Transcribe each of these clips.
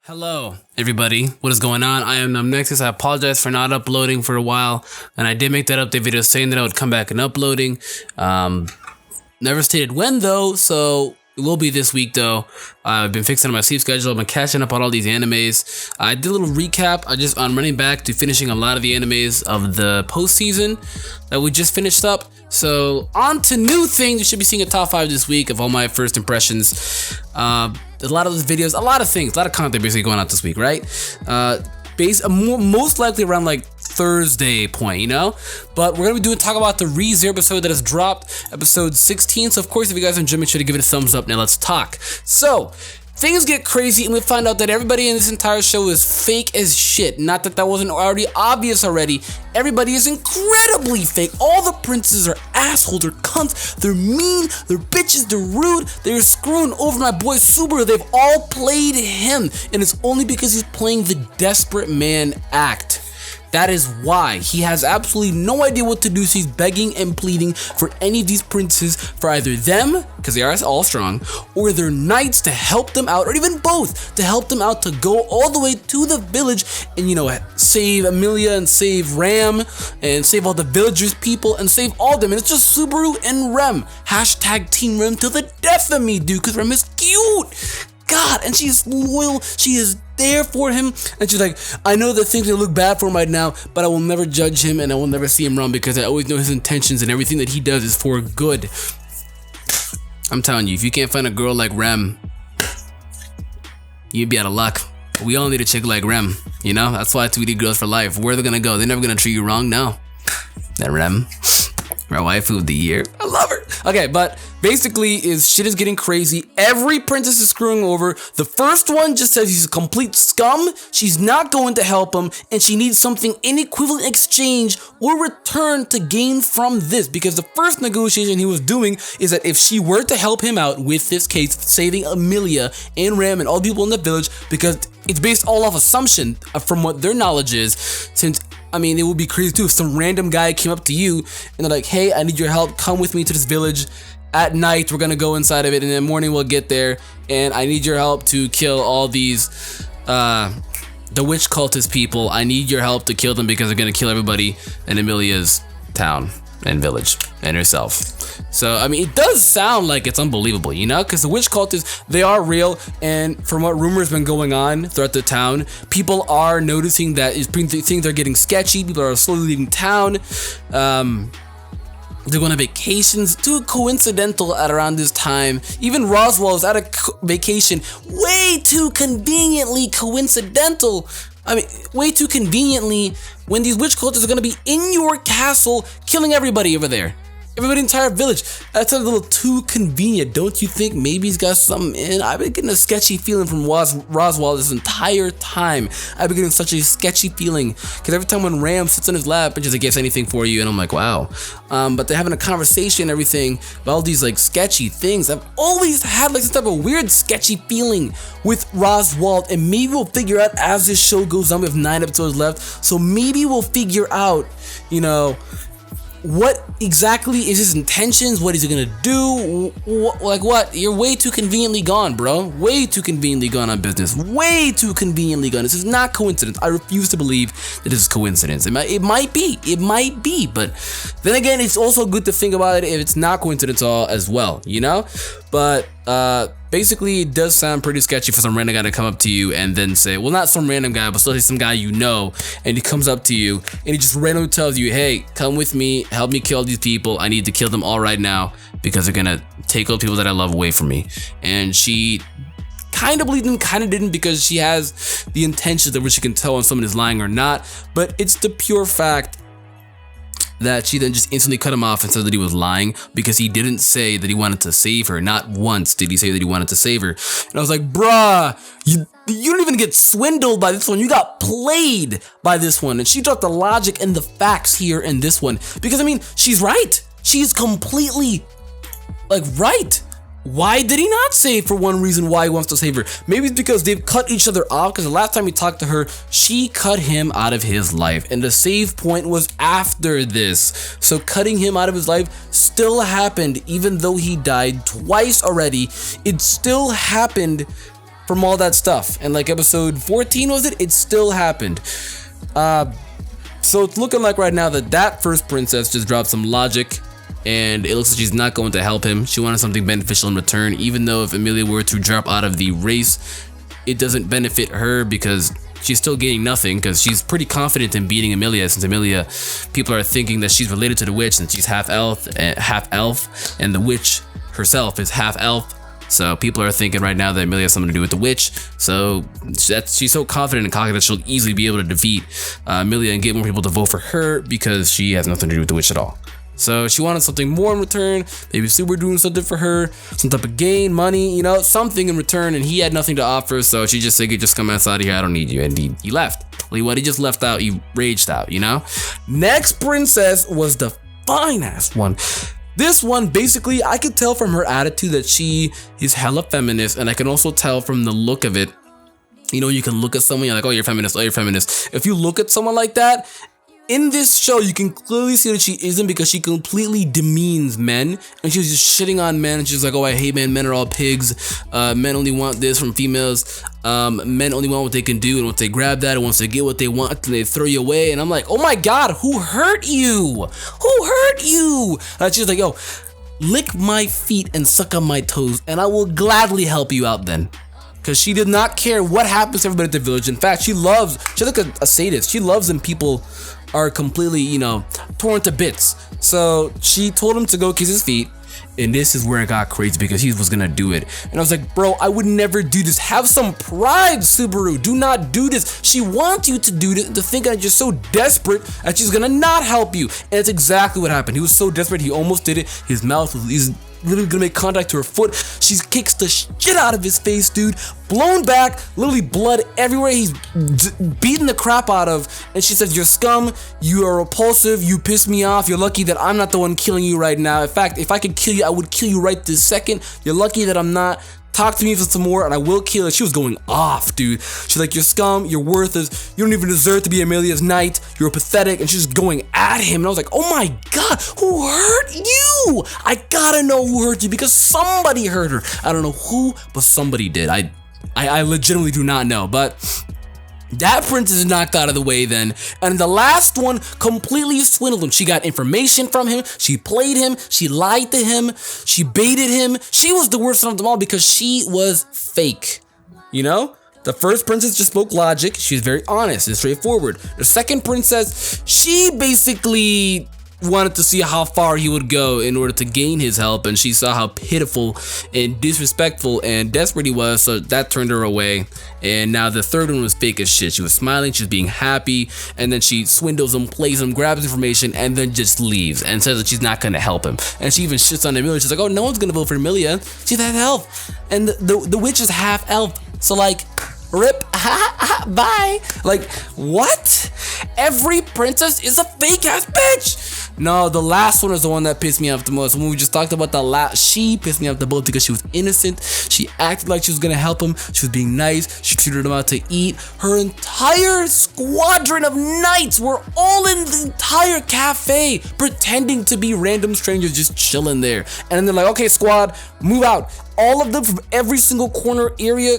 Hello, everybody. What is going on? I am AkumaNexus. I apologize for not uploading for a while, and I did make that update video saying that I would come back and uploading. Never stated when though, so it will be this week though. I've been fixing my sleep schedule. I've been catching up on all these animes. I did a little recap. I'm running back to finishing a lot of the animes of the postseason that we just finished up. So on to new things. You should be seeing a top 5 this week of all my first impressions. There's a lot of those videos, a lot of things, a lot of content basically going out this week, right? Most likely around like Thursday point, you know? But we're gonna be talk about the ReZero episode that has dropped, episode 16. So of course, if you guys enjoy, make sure to give it a thumbs up. Now let's talk. So things get crazy and we find out that everybody in this entire show is fake as shit. Not that wasn't already obvious already. Everybody is incredibly fake. All the princes are assholes, they're cunts, they're mean, they're bitches, they're rude, they're screwing over my boy Subaru. They've all played him, and it's only because he's playing the desperate man act. That is why he has absolutely no idea what to do, so he's begging and pleading for any of these princes, for either them, because they are all strong, or their knights to help them out, or even both, to help them out to go all the way to the village and, you know, save Amelia and save Ram and save all the villagers people and save all of them. And it's just Subaru and Rem. Hashtag Team Rem till the death of me, dude, because Rem is cute. God, and she's loyal, she is there for him, and she's like, I know that things may look bad for him right now, but I will never judge him and I will never see him wrong because I always know his intentions and everything that he does is for good. I'm telling you, if you can't find a girl like Rem, you'd be out of luck. We all need a chick like Rem, you know? That's why 2D girls for life. Where are they gonna go? They're never gonna treat you wrong, no. That Rem, my waifu of the year. I love her. Okay, but basically shit is getting crazy. Every princess is screwing over. The first one just says he's a complete scum. She's not going to help him, and she needs something in equivalent exchange or return to gain from this. Because the first negotiation he was doing is that if she were to help him out with this case, saving Amelia and Ram and all the people in the village, because it's based all off assumption from what their knowledge is, since I mean, it would be crazy too if some random guy came up to you and they're like, hey, I need your help. Come with me to this village. At night, we're going to go inside of it. And in the morning, we'll get there. And I need your help to kill all these, the witch cultist people. I need your help to kill them because they're going to kill everybody in Amelia's town and village and herself. So, I mean, it does sound like it's unbelievable, you know, because the witch cultists, they are real, and from what rumors been going on throughout the town, people are noticing that things are getting sketchy, people are slowly leaving town, they're going on vacations, too coincidental at around this time. Even Roswell is at a vacation, way too conveniently coincidental. I mean, way too conveniently when these witch cultists are going to be in your castle killing everybody over there. Everybody in the entire village. That's a little too convenient. Don't you think maybe he's got something in? I've been getting a sketchy feeling from Roswell this entire time. I've been getting such a sketchy feeling. Because every time when Ram sits on his lap and just like, gets anything for you, and I'm like, wow. But they're having a conversation and everything about all these like sketchy things. I've always had like some type of weird sketchy feeling with Roswell. And maybe we'll figure out as this show goes on. We have 9 episodes left. So maybe we'll figure out, you know, what exactly is his intentions? What is he gonna do? Like what? You're way too conveniently gone, bro. Way too conveniently gone on business. Way too conveniently gone. This is not coincidence. I refuse to believe that this is coincidence. It might be, but then again, it's also good to think about it if it's not coincidence all as well, you know? But basically, it does sound pretty sketchy for some random guy to come up to you and then say, well, not some random guy, but still some guy you know, and he comes up to you and he just randomly tells you, hey, come with me, help me kill these people. I need to kill them all right now because they're gonna take all the people that I love away from me. And she kind of believed him, kind of didn't, because she has the intentions of which she can tell when someone is lying or not. But it's the pure fact that she then just instantly cut him off and said that he was lying because he didn't say that he wanted to save her. Not once did he say that he wanted to save her. And I was like, bruh, you don't even get swindled by this one. You got played by this one. And she dropped the logic and the facts here in this one. Because, I mean, she's right. She's completely, like, right. Why did he not say for one reason why he wants to save her? Maybe it's because they've cut each other off, because the last time he talked to her, she cut him out of his life. And the save point was after this. So cutting him out of his life still happened, even though he died twice already. It still happened from all that stuff. And like episode 14 was it? It still happened. So it's looking like right now that first princess just dropped some logic, and it looks like she's not going to help him. She wanted something beneficial in return, even though if Emilia were to drop out of the race, it doesn't benefit her because she's still gaining nothing, because she's pretty confident in beating Emilia, since Emilia, people are thinking that she's related to the witch since she's half elf, and the witch herself is half elf. So people are thinking right now that Emilia has something to do with the witch. So she's so confident and cocky that she'll easily be able to defeat Emilia and get more people to vote for her because she has nothing to do with the witch at all. So she wanted something more in return. Maybe Super doing something for her, some type of gain, money, you know, something in return. And he had nothing to offer. So she just said, just come outside of here. I don't need you. And he left. Well, he just left out. He raged out, you know. Next princess was the fine-ass one. This one, basically, I could tell from her attitude that she is hella feminist. And I can also tell from the look of it. You know, you can look at someone, you're like, oh, you're feminist. Oh, you're feminist. If you look at someone like that, in this show, you can clearly see that she isn't, because she completely demeans men, and she's just shitting on men. And she's like, oh, I hate men. Men are all pigs. Men only want this from females. Men only want what they can do, and once they grab that, and once they get what they want, then they throw you away. And I'm like, oh my God, who hurt you? Who hurt you? And she's like, yo, lick my feet and suck on my toes, and I will gladly help you out then. Because she did not care what happens to everybody at the village. In fact, she's like a sadist. She loves when people are completely, you know, torn to bits. So she told him to go kiss his feet. And this is where it got crazy, because he was gonna do it. And I was like, bro, I would never do this. Have some pride, Subaru. Do not do this. She wants you to do this, to think that you're so desperate that she's gonna not help you. And it's exactly what happened. He was so desperate, he almost did it. His mouth was, he's literally gonna make contact to her foot. She kicks the shit out of his face, dude. Blown back, literally blood everywhere. He's beating the crap out of. And she says, you're scum, you are repulsive, you piss me off. You're lucky that I'm not the one killing you right now. In fact, if I could kill you, I would kill you right this second. You're lucky that I'm not. Talk to me for some more and I will kill her. She was going off, dude. She's like, you're scum, you're worthless, you don't even deserve to be Emilia's knight, you're pathetic. And she's going at him. And I was like, oh my God, who hurt you? I gotta know who hurt you, because somebody hurt her. I don't know who, but somebody did. I legitimately do not know. But that princess is knocked out of the way then. And the last one completely swindled him. She got information from him. She played him. She lied to him. She baited him. She was the worst of them all because she was fake. You know? The first princess just spoke logic. She was very honest and straightforward. The second princess, she basically wanted to see how far he would go in order to gain his help, and she saw how pitiful and disrespectful and desperate he was, so that turned her away. And now the third one was fake as shit. She was smiling, she was being happy, and then she swindles him, plays him, grabs information, and then just leaves and says that she's not gonna help him. And she even shits on Emilia. She's like, oh, no one's gonna vote for Emilia. She's half elf, and the witch is half elf, so like, rip, bye. Like, what? Every princess is a fake ass bitch. No, the last one is the one that pissed me off the most. When we just talked about the last, she pissed me off the most because she was innocent. She acted like she was gonna help him. She was being nice. She treated him out to eat. Her entire squadron of knights were all in the entire cafe, pretending to be random strangers just chilling there. And then they're like, okay, squad, move out. All of them from every single corner area,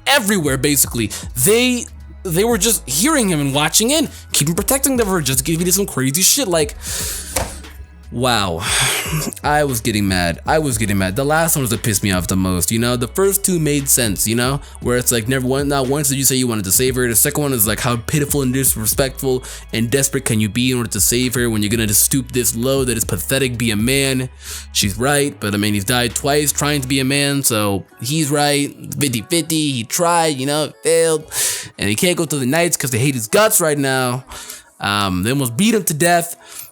everywhere basically. They were just hearing him and watching in, keeping protecting them for just giving you some crazy shit. Like, wow. I was getting mad. The last one was that pissed me off the most, you know? The first two made sense, you know? Where it's like, not once did you say you wanted to save her. The second one is like, how pitiful and disrespectful and desperate can you be in order to save her when you're gonna just stoop this low? That is pathetic, be a man. She's right, but I mean, he's died twice trying to be a man, so he's right. 50-50, he tried, you know, failed. And he can't go to the knights because they hate his guts right now. They almost beat him to death.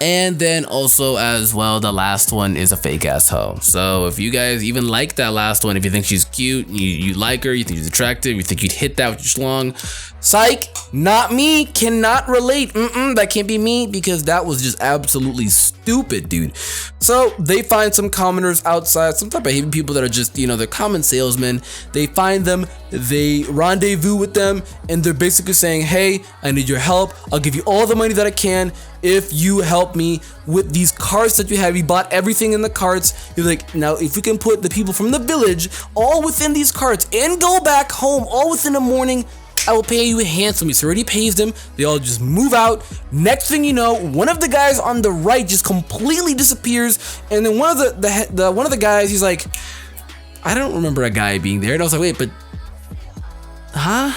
And then also as well, the last one is a fake ass hoe. So if you guys even like that last one, if you think she's cute, you like her, you think she's attractive, you think you'd hit that with your schlong, psych, not me, cannot relate. That can't be me, because that was just absolutely stupid, dude. So they find some commoners outside, some type of people that are just, you know, they're common salesmen. They find them, they rendezvous with them, and they're basically saying, hey, I need your help. I'll give you all the money that I can if you help me with these carts that you have. You bought everything in the carts. You're like, now if we can put the people from the village all within these carts and go back home all within the morning, I will pay you handsomely. So already pays them. They all just move out. Next thing you know, one of the guys on the right just completely disappears, and then one of the guys, he's like, I don't remember a guy being there. And I was like, wait, but huh?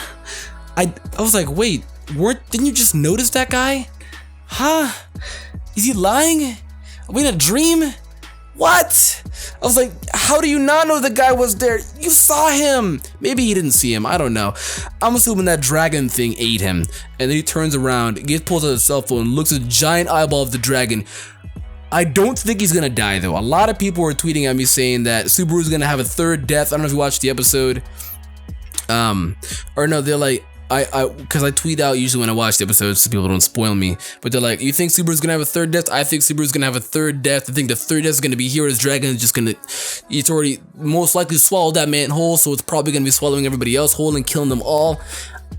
I was like, wait, didn't you just notice that guy? Huh? Is he lying? Are we in a dream? What? I was like, how do you not know the guy was there? You saw him. Maybe he didn't see him. I don't know. I'm assuming that dragon thing ate him. And then he turns around, pulls out his cell phone, looks at the giant eyeball of the dragon. I don't think he's gonna die though. A lot of people were tweeting at me saying that Subaru's gonna have a third death. I don't know if you watched the episode. Or no, they're like, because I tweet out usually when I watch the episodes so people don't spoil me, but they're like, you think Subaru's gonna have a third death? I think Subaru's gonna have a third death. I think the third death is gonna be here. His dragon is just gonna, it's already most likely swallowed that man whole, so it's probably gonna be swallowing everybody else whole and killing them all.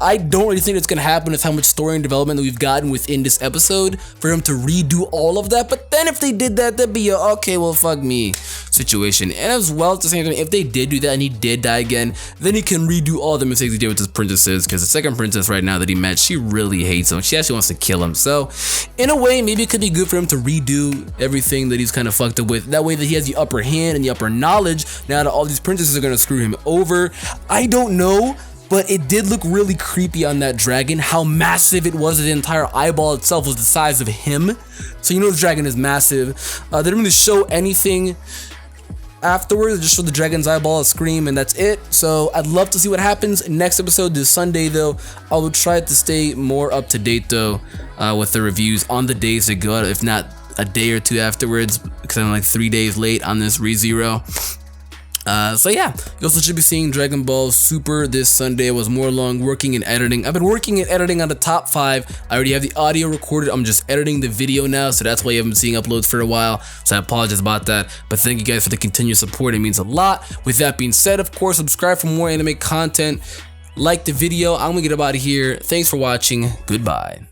I don't really think it's gonna happen with how much story and development that we've gotten within this episode for him to redo all of that. But then if they did that, that'd be a okay, well, fuck me situation. And as well, at the same time, if they did do that and he did die again, then he can redo all the mistakes he did with his princesses, because the second princess right now that he met, she really hates him. She actually wants to kill him. So in a way, maybe it could be good for him to redo everything that he's kind of fucked up with. That way that he has the upper hand and the upper knowledge now that all these princesses are gonna screw him over. I don't know. But it did look really creepy on that dragon, how massive it was. The entire eyeball itself was the size of him. So you know the dragon is massive. They didn't really show anything afterwards. They just showed the dragon's eyeball, a scream, and that's it. So I'd love to see what happens next episode this Sunday though. I will try to stay more up to date though with the reviews on the days that go out, if not a day or two afterwards, because I'm like 3 days late on this ReZero. So yeah, you also should be seeing Dragon Ball Super this Sunday. I was more along working and editing. I've been working and editing on the top 5. I already have the audio recorded. I'm just editing the video now, so that's why you haven't been seeing uploads for a while. So I apologize about that. But thank you guys for the continued support. It means a lot. With that being said, of course, subscribe for more anime content. Like the video. I'm gonna get up out of here. Thanks for watching. Goodbye.